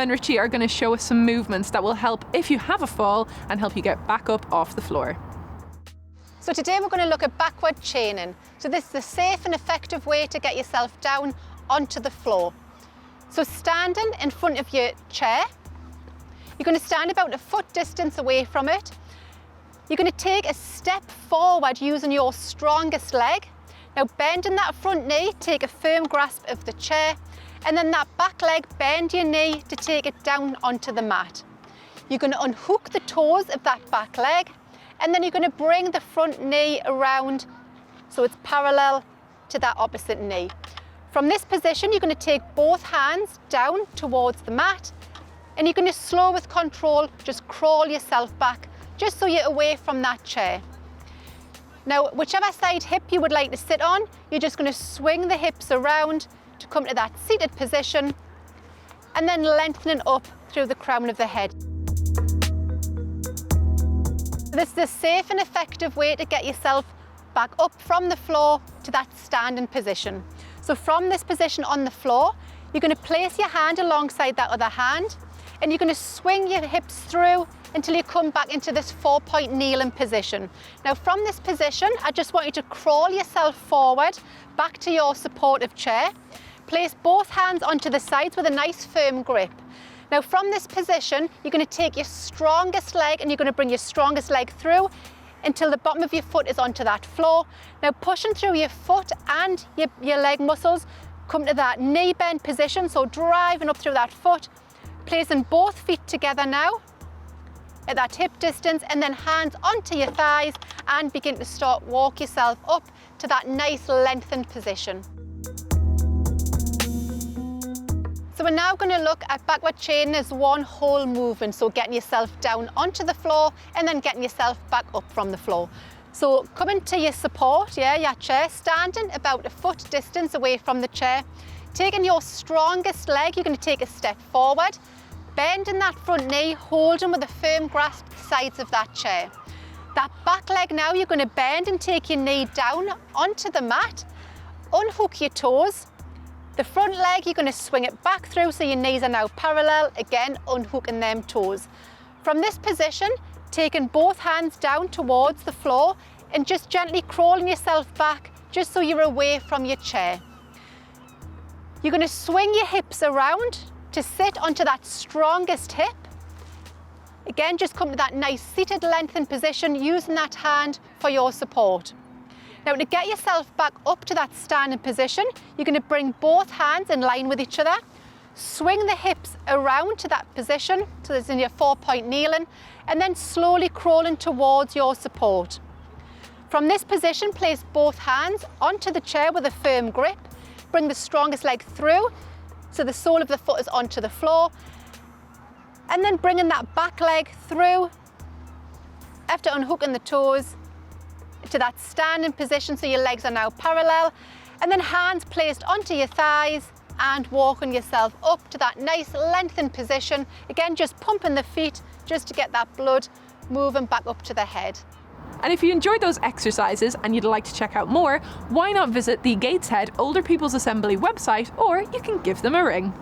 Emma and Richie are going to show us some movements that will help if you have a fall and help you get back up off the floor. So today we're going to look at backward chaining. So this is a safe and effective way to get yourself down onto the floor. So standing in front of your chair, you're going to stand about a foot distance away from it. You're going to take a step forward using your strongest leg. Now bending that front knee, take a firm grasp of the chair, and then that back leg, bend your knee to take it down onto the mat. You're going to unhook the toes of that back leg, and then you're going to bring the front knee around so it's parallel to that opposite knee. From this position, you're going to take both hands down towards the mat, and you're going to slow with control, just crawl yourself back, just so you're away from that chair. Now, whichever side hip you would like to sit on, you're just going to swing the hips around to come to that seated position, and then lengthening up through the crown of the head. This is a safe and effective way to get yourself back up from the floor to that standing position. So from this position on the floor, you're going to place your hand alongside that other hand, and you're going to swing your hips through until you come back into this 4-point kneeling position. Now from this position, I just want you to crawl yourself forward back to your supportive chair. Place both hands onto the sides with a nice firm grip. Now from this position, you're going to take your strongest leg and you're going to bring your strongest leg through until the bottom of your foot is onto that floor. Now pushing through your foot and your leg muscles, come to that knee bend position, so driving up through that foot, placing both feet together now at that hip distance, and then hands onto your thighs and begin to start walk yourself up to that nice lengthened position. So we're now going to look at backward chaining as one whole movement, so getting yourself down onto the floor and then getting yourself back up from the floor. So coming to your support, your chair, standing about a foot distance away from the chair, taking your strongest leg, you're going to take a step forward, bending that front knee, holding with a firm grasp the sides of that chair. That back leg now, you're going to bend and take your knee down onto the mat, unhook your toes. The front leg, you're going to swing it back through so your knees are now parallel, again unhooking them toes. From this position, taking both hands down towards the floor and just gently crawling yourself back just so you're away from your chair. You're going to swing your hips around to sit onto that strongest hip. Again, just come to that nice seated lengthened position using that hand for your support. Now to get yourself back up to that standing position, you're going to bring both hands in line with each other, swing the hips around to that position, so this is in your 4-point kneeling, and then slowly crawling towards your support. From this position, place both hands onto the chair with a firm grip, bring the strongest leg through, so the sole of the foot is onto the floor, and then bringing that back leg through after unhooking the toes to that standing position so your legs are now parallel, and then hands placed onto your thighs and walking yourself up to that nice lengthened position. Again, just pumping the feet just to get that blood moving back up to the head. And if you enjoyed those exercises and you'd like to check out more, why not visit the Gateshead Older People's Assembly website, or you can give them a ring.